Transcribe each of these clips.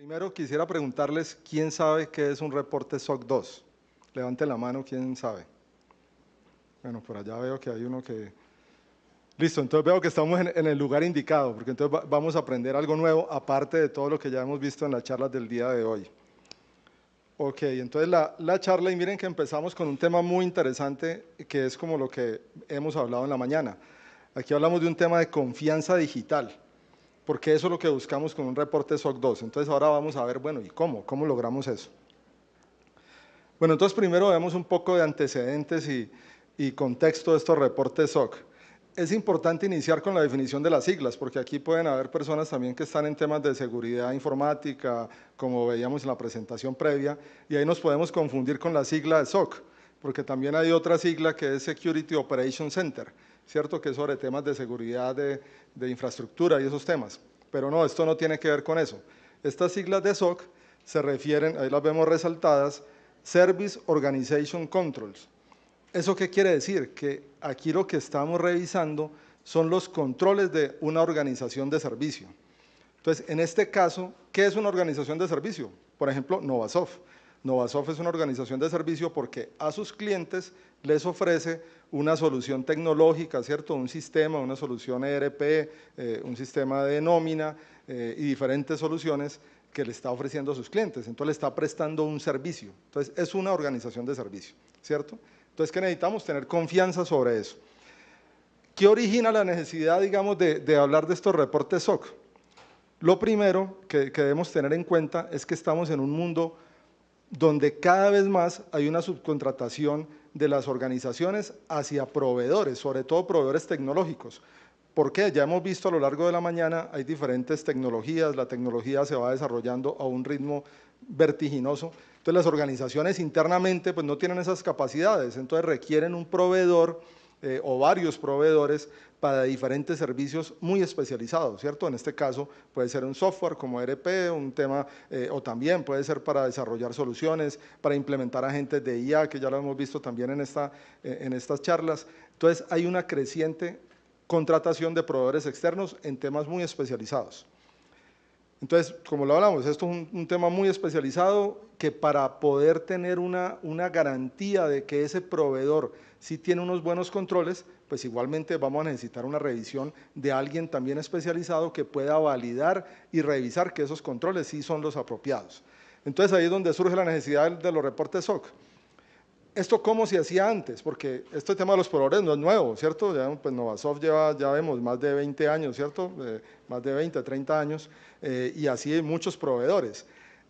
Primero quisiera preguntarles, ¿quién sabe qué es un reporte SOC 2? Levanten la mano, ¿quién sabe? Bueno, por allá veo que hay uno que... Listo, entonces veo que estamos en el lugar indicado, porque entonces vamos a aprender algo nuevo, aparte de todo lo que ya hemos visto en las charlas del día de hoy. Ok, entonces la charla, y miren que empezamos con un tema muy interesante, que es como lo que hemos hablado en la mañana. Aquí hablamos de un tema de confianza digital, porque eso es lo que buscamos con un reporte SOC 2. Entonces ahora vamos a ver, bueno, ¿y cómo? ¿Cómo logramos eso? Bueno, entonces primero veamos un poco de antecedentes y contexto de estos reportes SOC. Es importante iniciar con la definición de las siglas, porque aquí pueden haber personas también que están en temas de seguridad informática, como veíamos en la presentación previa, y ahí nos podemos confundir con la sigla de SOC, porque también hay otra sigla que es Security Operations Center, ¿cierto? Que es sobre temas de seguridad de infraestructura y esos temas. Pero no, esto no tiene que ver con eso. Estas siglas de SOC se refieren, ahí las vemos resaltadas, Service Organization Controls. ¿Eso qué quiere decir? Que aquí lo que estamos revisando son los controles de una organización de servicio. Entonces, en este caso, ¿qué es una organización de servicio? Por ejemplo, Novasoft. Novasoft es una organización de servicio porque a sus clientes les ofrece una solución tecnológica, ¿cierto? Un sistema, una solución ERP, un sistema de nómina y diferentes soluciones que le está ofreciendo a sus clientes. Entonces, le está prestando un servicio. Entonces, es una organización de servicio, ¿cierto? Entonces, ¿qué necesitamos? Tener confianza sobre eso. ¿Qué origina la necesidad, digamos, de hablar de estos reportes SOC? Lo primero que debemos tener en cuenta es que estamos en un mundo donde cada vez más hay una subcontratación de las organizaciones hacia proveedores, sobre todo proveedores tecnológicos. ¿Por qué? Ya hemos visto a lo largo de la mañana, hay diferentes tecnologías, la tecnología se va desarrollando a un ritmo vertiginoso, entonces las organizaciones internamente pues no tienen esas capacidades, entonces requieren un proveedor o varios proveedores para diferentes servicios muy especializados, ¿cierto? En este caso puede ser un software como ERP, un tema, o también puede ser para desarrollar soluciones, para implementar agentes de IA, que ya lo hemos visto también en estas charlas. Entonces hay una creciente contratación de proveedores externos en temas muy especializados. Entonces, como lo hablamos, esto es un tema muy especializado que para poder tener una garantía de que ese proveedor sí tiene unos buenos controles, pues igualmente vamos a necesitar una revisión de alguien también especializado que pueda validar y revisar que esos controles sí son los apropiados. Entonces ahí es donde surge la necesidad de los reportes SOC. ¿Esto cómo se hacía antes? Porque este tema de los proveedores no es nuevo, ¿cierto? Ya, pues Novasoft lleva, ya vemos, más de 20 años, ¿cierto? Más de 20, 30 años, y así hay muchos proveedores.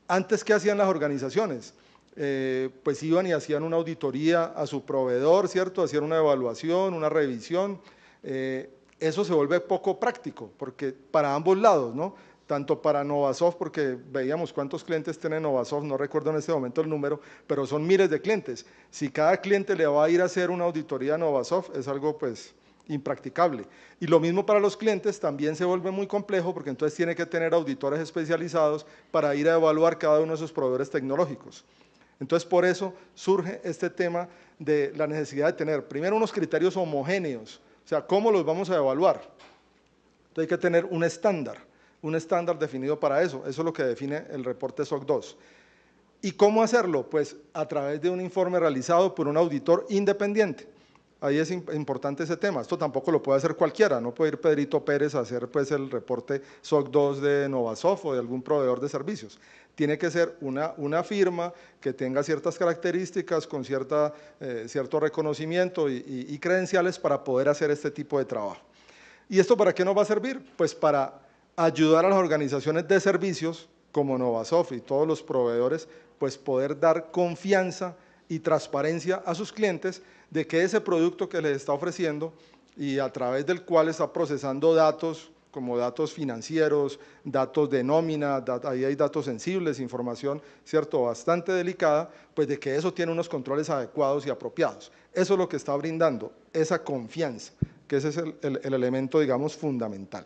Antes, ¿qué hacían las organizaciones? Pues iban y hacían una auditoría a su proveedor, ¿cierto? Hacían una evaluación, una revisión. Eso se vuelve poco práctico, porque para ambos lados, ¿no? Tanto para Novasoft, porque veíamos cuántos clientes tiene Novasoft, no recuerdo en este momento el número, pero son miles de clientes. Si cada cliente le va a ir a hacer una auditoría a Novasoft, es algo pues impracticable. Y lo mismo para los clientes, también se vuelve muy complejo, porque entonces tiene que tener auditores especializados para ir a evaluar cada uno de sus proveedores tecnológicos. Entonces, por eso surge este tema de la necesidad de tener, primero, unos criterios homogéneos, o sea, ¿cómo los vamos a evaluar? Entonces hay que tener un estándar definido para eso. Eso es lo que define el reporte SOC 2. ¿Y cómo hacerlo? Pues a través de un informe realizado por un auditor independiente. Ahí es importante ese tema. Esto tampoco lo puede hacer cualquiera. No puede ir Pedrito Pérez a hacer pues, el reporte SOC 2 de Novasoft o de algún proveedor de servicios. Tiene que ser una firma que tenga ciertas características, con cierto reconocimiento y credenciales para poder hacer este tipo de trabajo. ¿Y esto para qué nos va a servir? Pues para ayudar a las organizaciones de servicios como Novasoft y todos los proveedores, pues poder dar confianza y transparencia a sus clientes de que ese producto que les está ofreciendo y a través del cual está procesando datos como datos financieros, datos de nómina, ahí hay datos sensibles, información, ¿cierto?, bastante delicada, pues de que eso tiene unos controles adecuados y apropiados. Eso es lo que está brindando, esa confianza, que ese es el elemento, digamos, fundamental.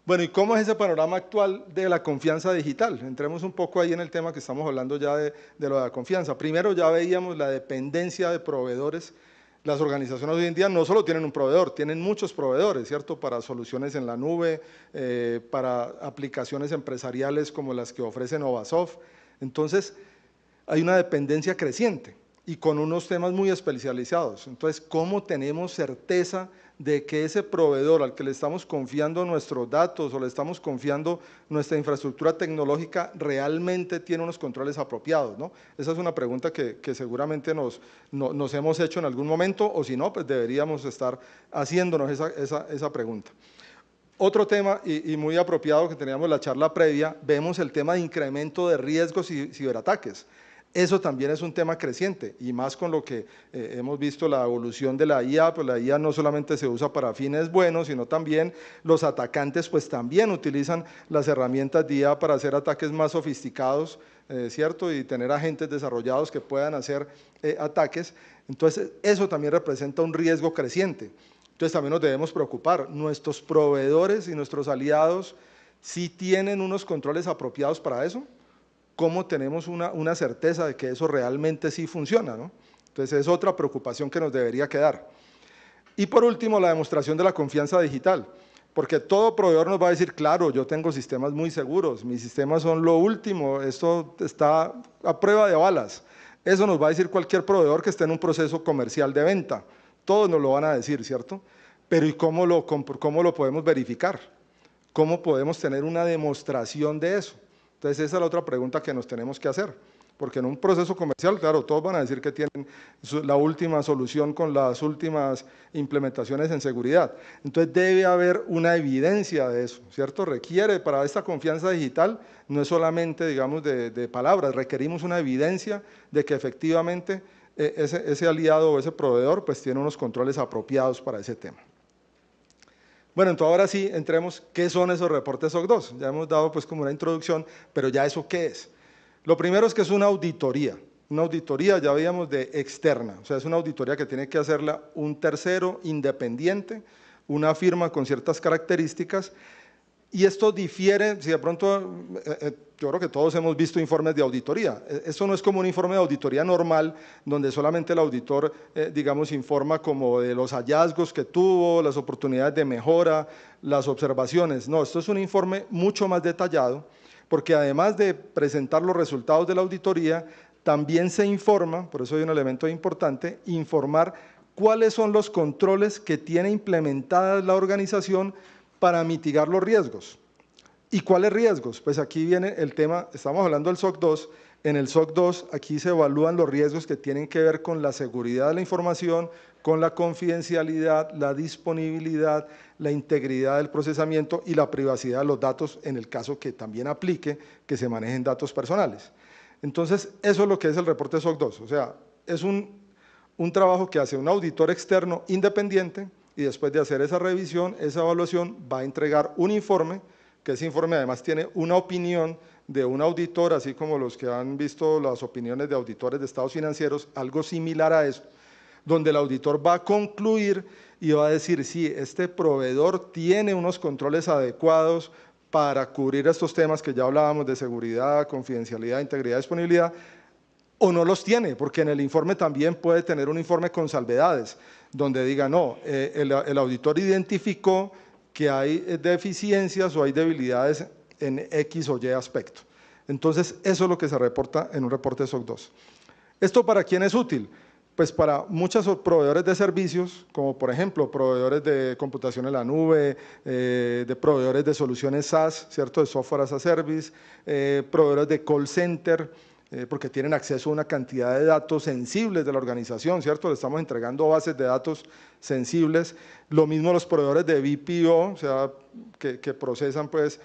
Bueno, ¿y cómo es ese panorama actual de la confianza digital? Entremos un poco ahí en el tema que estamos hablando ya de lo de la confianza. Primero ya veíamos la dependencia de proveedores Las organizaciones hoy en día no solo tienen un proveedor, tienen muchos proveedores, ¿cierto? Para soluciones en la nube, para aplicaciones empresariales como las que ofrece Novasoft. Entonces, hay una dependencia creciente y con unos temas muy especializados. Entonces, ¿cómo tenemos certeza de que ese proveedor al que le estamos confiando nuestros datos o le estamos confiando nuestra infraestructura tecnológica realmente tiene unos controles apropiados, ¿no? Esa es una pregunta que seguramente nos hemos hecho en algún momento, o si no, pues deberíamos estar haciéndonos esa pregunta. Otro tema, y muy apropiado que teníamos la charla previa, vemos el tema de incremento de riesgos y ciberataques. Eso también es un tema creciente, y más con lo que hemos visto la evolución de la IA, pues la IA no solamente se usa para fines buenos, sino también los atacantes pues también utilizan las herramientas de IA para hacer ataques más sofisticados, ¿cierto? Y tener agentes desarrollados que puedan hacer ataques. Entonces, eso también representa un riesgo creciente. Entonces, también nos debemos preocupar. Nuestros proveedores y nuestros aliados, ¿sí tienen unos controles apropiados para eso? ¿Cómo tenemos una certeza de que eso realmente sí funciona, ¿no? Entonces, es otra preocupación que nos debería quedar. Y por último, la demostración de la confianza digital, porque todo proveedor nos va a decir, claro, yo tengo sistemas muy seguros, mis sistemas son lo último, esto está a prueba de balas. Eso nos va a decir cualquier proveedor que esté en un proceso comercial de venta. Todos nos lo van a decir, ¿cierto? Pero ¿y cómo lo podemos verificar? ¿Cómo podemos tener una demostración de eso? Entonces, esa es la otra pregunta que nos tenemos que hacer, porque en un proceso comercial, claro, todos van a decir que tienen la última solución con las últimas implementaciones en seguridad. Entonces, debe haber una evidencia de eso, ¿cierto? Requiere, para esta confianza digital, no es solamente, digamos, de palabras, requerimos una evidencia de que efectivamente ese aliado o ese proveedor pues tiene unos controles apropiados para ese tema. Bueno, entonces ahora sí, entremos, ¿qué son esos reportes SOC 2? Ya hemos dado pues como una introducción, pero ya eso ¿qué es? Lo primero es que es una auditoría ya veíamos de externa, o sea, es una auditoría que tiene que hacerla un tercero independiente, una firma con ciertas características, y esto difiere, si de pronto, yo creo que todos hemos visto informes de auditoría, esto no es como un informe de auditoría normal, donde solamente el auditor, digamos, informa como de los hallazgos que tuvo, las oportunidades de mejora, las observaciones, no, esto es un informe mucho más detallado, porque además de presentar los resultados de la auditoría, también se informa, por eso hay un elemento importante, informar cuáles son los controles que tiene implementadas la organización para mitigar los riesgos. ¿Y cuáles riesgos? Pues aquí viene el tema, estamos hablando del SOC 2, en el SOC 2 aquí se evalúan los riesgos que tienen que ver con la seguridad de la información, con la confidencialidad, la disponibilidad, la integridad del procesamiento y la privacidad de los datos en el caso que también aplique que se manejen datos personales. Entonces, eso es lo que es el reporte SOC 2, o sea, es un trabajo que hace un auditor externo independiente y después de hacer esa revisión, esa evaluación, va a entregar un informe, que ese informe además tiene una opinión de un auditor, así como los que han visto las opiniones de auditores de estados financieros, algo similar a eso, donde el auditor va a concluir y va a decir, sí, este proveedor tiene unos controles adecuados para cubrir estos temas que ya hablábamos de seguridad, confidencialidad, integridad, disponibilidad, o no los tiene, porque en el informe también puede tener un informe con salvedades, donde diga, no, el auditor identificó que hay deficiencias o hay debilidades en X o Y aspecto. Entonces, eso es lo que se reporta en un reporte SOC 2. ¿Esto para quién es útil? Pues para muchos proveedores de servicios, como por ejemplo proveedores de computación en la nube, de proveedores de soluciones SaaS, ¿cierto? De software as a service, proveedores de call center, porque tienen acceso a una cantidad de datos sensibles de la organización, ¿cierto? Le estamos entregando bases de datos sensibles. Lo mismo los proveedores de BPO, o sea, que procesan pues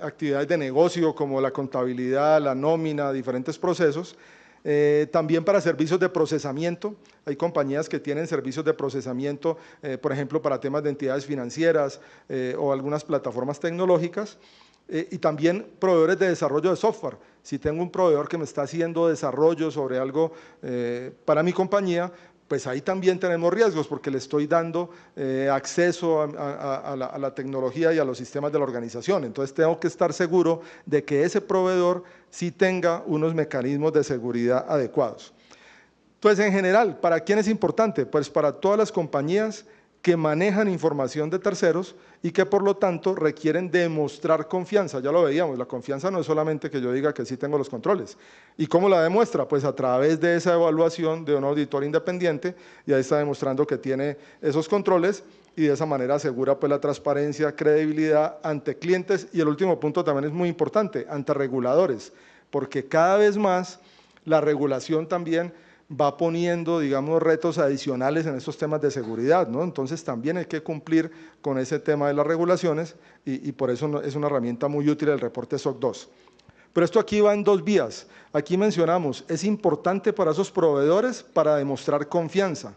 actividades de negocio como la contabilidad, la nómina, diferentes procesos. También para servicios de procesamiento, hay compañías que tienen servicios de procesamiento, por ejemplo, para temas de entidades financieras o algunas plataformas tecnológicas. Y también proveedores de desarrollo de software. Si tengo un proveedor que me está haciendo desarrollo sobre algo para mi compañía, pues ahí también tenemos riesgos porque le estoy dando acceso a la tecnología y a los sistemas de la organización. Entonces tengo que estar seguro de que ese proveedor sí tenga unos mecanismos de seguridad adecuados. Entonces, en general, ¿para quién es importante? Pues para todas las compañías que manejan información de terceros y que por lo tanto requieren demostrar confianza. Ya lo veíamos, la confianza no es solamente que yo diga que sí tengo los controles. ¿Y cómo la demuestra? Pues a través de esa evaluación de un auditor independiente, y ahí está demostrando que tiene esos controles y de esa manera asegura pues la transparencia, credibilidad ante clientes, y el último punto también es muy importante, ante reguladores, porque cada vez más la regulación también va poniendo, digamos, retos adicionales en estos temas de seguridad, ¿no? Entonces también hay que cumplir con ese tema de las regulaciones y por eso es una herramienta muy útil el reporte SOC 2. Pero esto aquí va en dos vías. Aquí mencionamos, es importante para esos proveedores para demostrar confianza,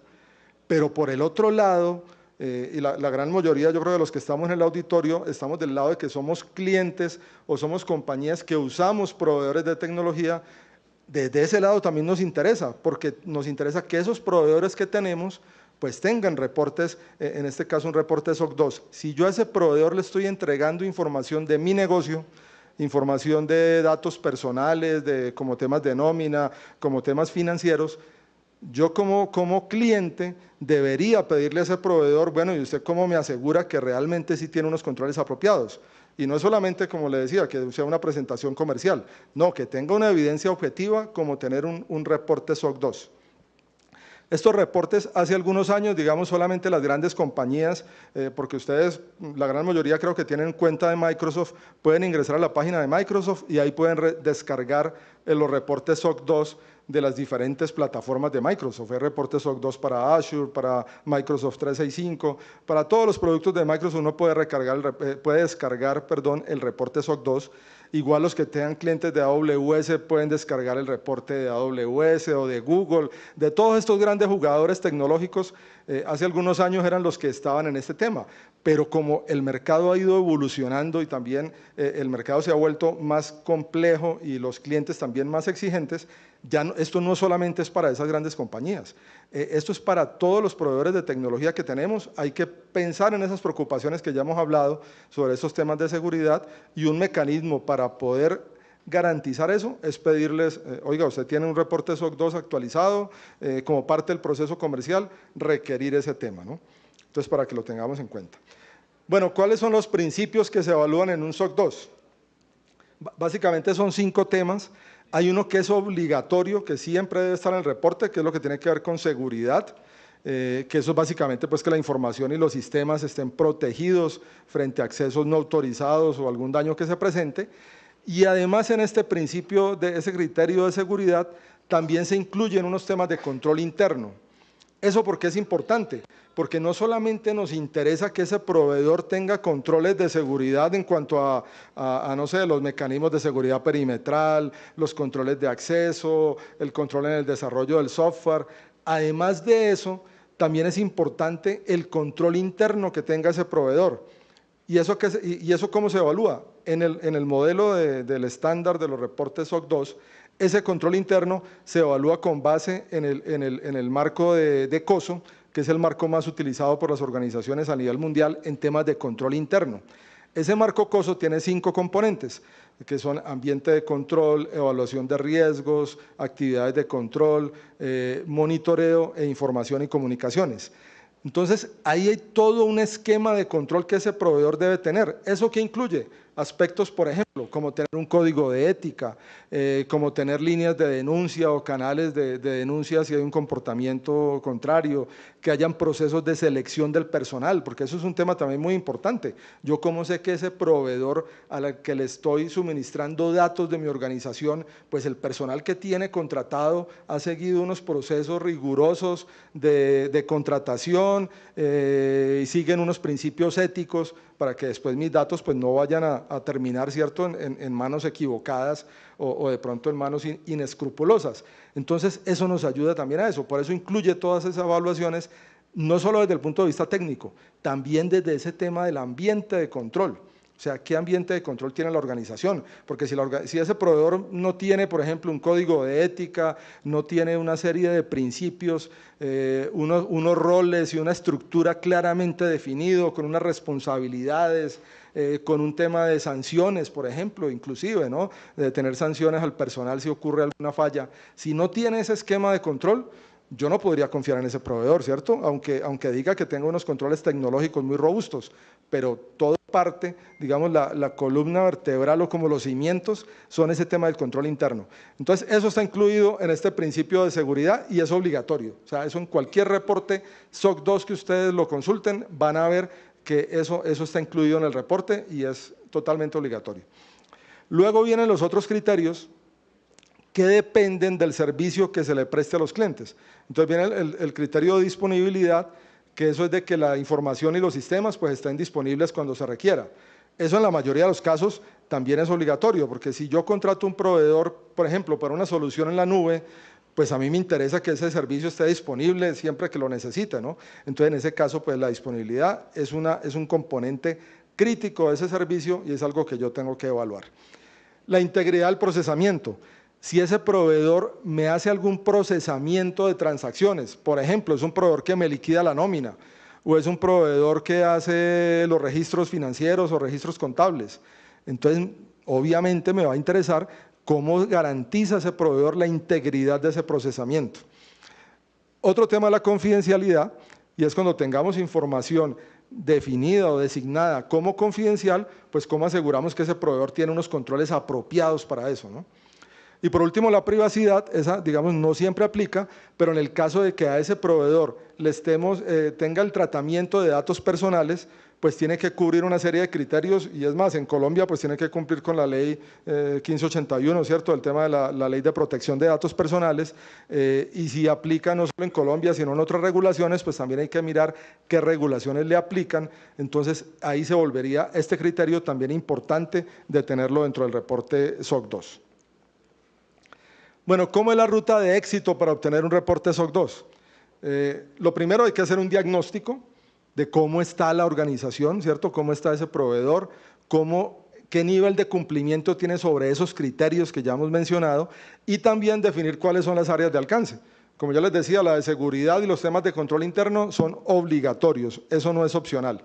pero por el otro lado, y la gran mayoría, yo creo, de los que estamos en el auditorio, estamos del lado de que somos clientes o somos compañías que usamos proveedores de tecnología. Desde ese lado también nos interesa, porque nos interesa que esos proveedores que tenemos pues tengan reportes, en este caso un reporte SOC 2. Si yo a ese proveedor le estoy entregando información de mi negocio, información de datos personales, como temas de nómina, como temas financieros, yo como cliente debería pedirle a ese proveedor, bueno, ¿y usted cómo me asegura que realmente sí tiene unos controles apropiados? Y no es solamente, como le decía, que sea una presentación comercial, no, que tenga una evidencia objetiva como tener un reporte SOC 2. Estos reportes hace algunos años, digamos, solamente las grandes compañías, porque ustedes, la gran mayoría creo que tienen cuenta de Microsoft, pueden ingresar a la página de Microsoft y ahí pueden descargar los reportes SOC 2 de las diferentes plataformas de Microsoft. Hay reportes SOC 2 para Azure, para Microsoft 365, para todos los productos de Microsoft uno puede descargar el reporte SOC 2. Igual los que tengan clientes de AWS pueden descargar el reporte de AWS o de Google, de todos estos grandes jugadores tecnológicos. Hace algunos años eran los que estaban en este tema, pero como el mercado ha ido evolucionando y también el mercado se ha vuelto más complejo y los clientes también más exigentes, ya no, esto no solamente es para esas grandes compañías, esto es para todos los proveedores de tecnología que tenemos. Hay que pensar en esas preocupaciones que ya hemos hablado sobre esos temas de seguridad, y un mecanismo para poder garantizar eso es pedirles, oiga, usted tiene un reporte SOC 2 actualizado, como parte del proceso comercial, requerir ese tema, ¿no? Entonces, para que lo tengamos en cuenta. Bueno, ¿cuáles son los principios que se evalúan en un SOC 2? Básicamente son 5 temas. Hay uno que es obligatorio, que siempre debe estar en el reporte, que es lo que tiene que ver con seguridad, que eso es básicamente pues que la información y los sistemas estén protegidos frente a accesos no autorizados o algún daño que se presente. Y además en este principio, de ese criterio de seguridad, también se incluyen unos temas de control interno. ¿Eso por qué es importante? Porque no solamente nos interesa que ese proveedor tenga controles de seguridad en cuanto a no sé, los mecanismos de seguridad perimetral, los controles de acceso, el control en el desarrollo del software. Además de eso, también es importante el control interno que tenga ese proveedor. ¿Y eso cómo se evalúa? En el modelo del estándar de los reportes SOC 2, ese control interno se evalúa con base en el marco de COSO, que es el marco más utilizado por las organizaciones a nivel mundial en temas de control interno. Ese marco COSO tiene 5 componentes, que son ambiente de control, evaluación de riesgos, actividades de control, monitoreo e información y comunicaciones. Entonces, ahí hay todo un esquema de control que ese proveedor debe tener. ¿Eso qué incluye? Aspectos, por ejemplo, como tener un código de ética, como tener líneas de denuncia o canales de denuncia si hay un comportamiento contrario, que hayan procesos de selección del personal, porque eso es un tema también muy importante. Yo cómo sé que ese proveedor al que le estoy suministrando datos de mi organización, pues el personal que tiene contratado ha seguido unos procesos rigurosos de contratación y siguen unos principios éticos para que después mis datos pues no vayan a terminar, ¿cierto?, en manos equivocadas o de pronto en manos inescrupulosas. Entonces, eso nos ayuda también a eso, por eso incluye todas esas evaluaciones, no solo desde el punto de vista técnico, también desde ese tema del ambiente de control. O sea, ¿qué ambiente de control tiene la organización? Porque si ese proveedor no tiene, por ejemplo, un código de ética, no tiene una serie de principios, unos roles y una estructura claramente definido, con unas responsabilidades, con un tema de sanciones, por ejemplo, inclusive, ¿no? De tener sanciones al personal si ocurre alguna falla. Si no tiene ese esquema de control, yo no podría confiar en ese proveedor, ¿cierto? Aunque diga que tenga unos controles tecnológicos muy robustos, pero todo parte, digamos, la columna vertebral o como los cimientos son ese tema del control interno. Entonces, eso está incluido en este principio de seguridad y es obligatorio. O sea, eso en cualquier reporte SOC 2 que ustedes lo consulten, van a ver que eso está incluido en el reporte y es totalmente obligatorio. Luego vienen los otros criterios que dependen del servicio que se le preste a los clientes. Entonces viene el criterio de disponibilidad, que eso es de que la información y los sistemas pues estén disponibles cuando se requiera. Eso en la mayoría de los casos también es obligatorio, porque si yo contrato un proveedor, por ejemplo, para una solución en la nube, pues a mí me interesa que ese servicio esté disponible siempre que lo necesite, ¿no? Entonces en ese caso pues la disponibilidad es un componente crítico de ese servicio y es algo que yo tengo que evaluar. La integridad del procesamiento. Si ese proveedor me hace algún procesamiento de transacciones, por ejemplo, es un proveedor que me liquida la nómina, o es un proveedor que hace los registros financieros o registros contables, entonces obviamente me va a interesar cómo garantiza ese proveedor la integridad de ese procesamiento. Otro tema es la confidencialidad, y es cuando tengamos información definida o designada como confidencial, pues cómo aseguramos que ese proveedor tiene unos controles apropiados para eso, ¿no? Y por último, la privacidad, esa, digamos, no siempre aplica, pero en el caso de que a ese proveedor tenga el tratamiento de datos personales, pues tiene que cubrir una serie de criterios, y es más, en Colombia pues tiene que cumplir con la ley 1581, ¿cierto?, el tema de la ley de protección de datos personales, y si aplica no solo en Colombia, sino en otras regulaciones, pues también hay que mirar qué regulaciones le aplican. Entonces ahí se volvería este criterio también importante de tenerlo dentro del reporte SOC 2. Bueno, ¿cómo es la ruta de éxito para obtener un reporte SOC 2? Lo primero, hay que hacer un diagnóstico de cómo está la organización, ¿cierto? Cómo está ese proveedor, qué nivel de cumplimiento tiene sobre esos criterios que ya hemos mencionado, y también definir cuáles son las áreas de alcance. Como ya les decía, la de seguridad y los temas de control interno son obligatorios, eso no es opcional.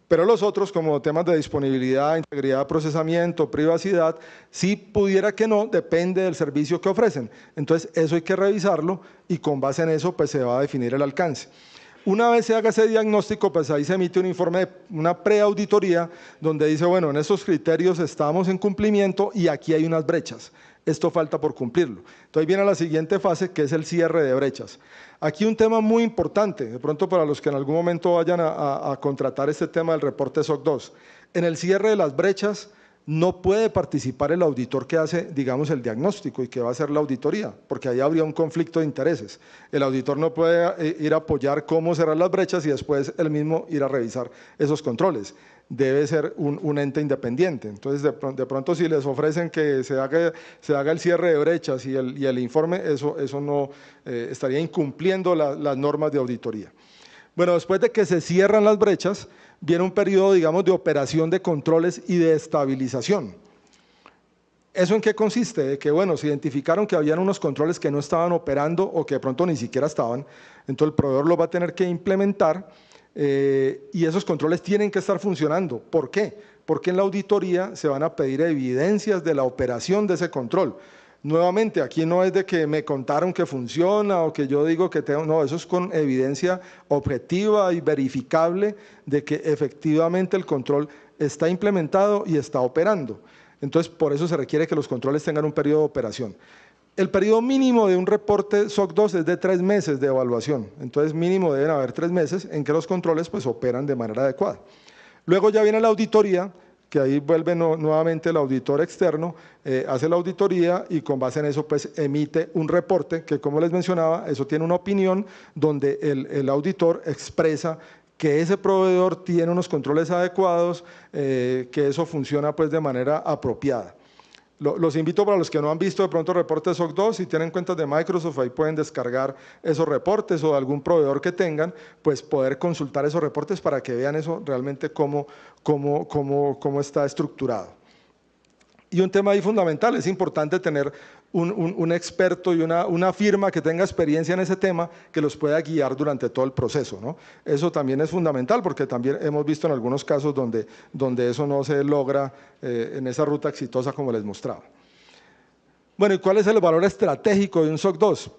Pero los otros, como temas de disponibilidad, integridad de procesamiento, privacidad, si pudiera que no, depende del servicio que ofrecen. Entonces, eso hay que revisarlo y con base en eso pues se va a definir el alcance. Una vez se haga ese diagnóstico, pues ahí se emite un informe, una preauditoría, donde dice, bueno, en estos criterios estamos en cumplimiento y aquí hay unas brechas. Esto falta por cumplirlo. Entonces viene la siguiente fase, que es el cierre de brechas. Aquí un tema muy importante, de pronto para los que en algún momento vayan a contratar este tema del reporte SOC 2. En el cierre de las brechas no puede participar el auditor que hace, digamos, el diagnóstico y que va a hacer la auditoría, porque ahí habría un conflicto de intereses. El auditor no puede ir a apoyar cómo cerrar las brechas y después él mismo ir a revisar esos controles. Debe ser un ente independiente. Entonces, de pronto si les ofrecen que se haga el cierre de brechas y el informe, eso no estaría incumpliendo las normas de auditoría. Bueno, después de que se cierran las brechas, viene un periodo, digamos, de operación de controles y de estabilización. ¿Eso en qué consiste? De que, bueno, se identificaron que habían unos controles que no estaban operando o que de pronto ni siquiera estaban, entonces el proveedor lo va a tener que implementar y esos controles tienen que estar funcionando. ¿Por qué? Porque en la auditoría se van a pedir evidencias de la operación de ese control. Nuevamente, aquí no es de que me contaron que funciona o que yo digo que tengo, no, eso es con evidencia objetiva y verificable de que efectivamente el control está implementado y está operando. Entonces, por eso se requiere que los controles tengan un periodo de operación. El periodo mínimo de un reporte SOC 2 es de 3 meses de evaluación, entonces mínimo deben haber 3 meses en que los controles pues operan de manera adecuada. Luego ya viene la auditoría, que ahí vuelve nuevamente el auditor externo, hace la auditoría y con base en eso pues emite un reporte que, como les mencionaba, eso tiene una opinión donde el auditor expresa que ese proveedor tiene unos controles adecuados, que eso funciona pues de manera apropiada. Los invito, para los que no han visto de pronto reportes SOC 2, si tienen cuentas de Microsoft, ahí pueden descargar esos reportes o de algún proveedor que tengan, pues poder consultar esos reportes para que vean eso realmente cómo está estructurado. Y un tema ahí fundamental, es importante tener un experto y una firma que tenga experiencia en ese tema que los pueda guiar durante todo el proceso, ¿no? Eso también es fundamental porque también hemos visto en algunos casos donde eso no se logra en esa ruta exitosa como les mostraba. Bueno, ¿y cuál es el valor estratégico de un SOC 2?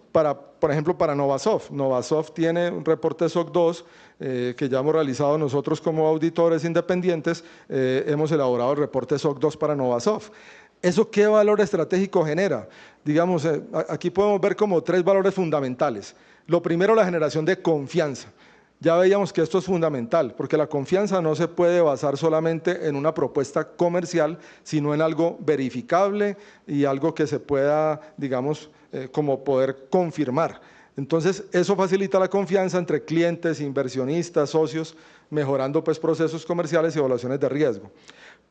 Por ejemplo, para Novasoft. Novasoft tiene un reporte SOC 2 que ya hemos realizado nosotros como auditores independientes. Hemos elaborado el reporte SOC 2 para Novasoft. ¿Eso qué valor estratégico genera? Digamos, aquí podemos ver como 3 valores fundamentales. Lo primero, la generación de confianza. Ya veíamos que esto es fundamental, porque la confianza no se puede basar solamente en una propuesta comercial, sino en algo verificable y algo que se pueda, digamos, como poder confirmar. Entonces, eso facilita la confianza entre clientes, inversionistas, socios, mejorando pues procesos comerciales y evaluaciones de riesgo.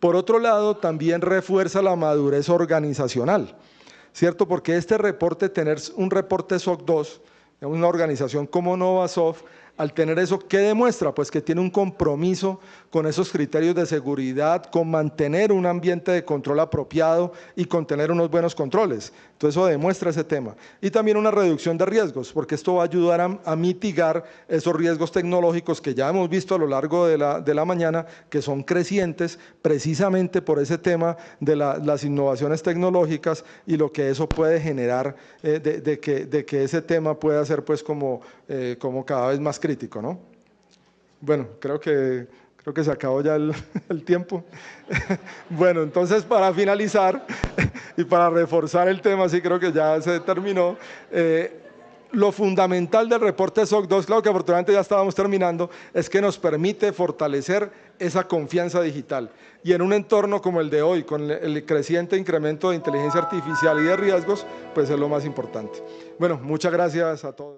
Por otro lado, también refuerza la madurez organizacional, ¿cierto? Porque este reporte, tener un reporte SOC 2, una organización como Novasoft, al tener eso, ¿qué demuestra? Pues que tiene un compromiso con esos criterios de seguridad, con mantener un ambiente de control apropiado y con tener unos buenos controles. Entonces eso demuestra ese tema. Y también una reducción de riesgos, porque esto va a ayudar a mitigar esos riesgos tecnológicos que ya hemos visto a lo largo de la mañana, que son crecientes precisamente por ese tema de las innovaciones tecnológicas y lo que eso puede generar de que ese tema pueda ser pues como cada vez más crítico, ¿no? Bueno, creo que se acabó ya el tiempo. Bueno, entonces para finalizar y para reforzar el tema, sí creo que ya se terminó. Lo fundamental del reporte SOC 2, claro que afortunadamente ya estábamos terminando, es que nos permite fortalecer esa confianza digital. Y en un entorno como el de hoy, con el creciente incremento de inteligencia artificial y de riesgos, pues es lo más importante. Bueno, muchas gracias a todos.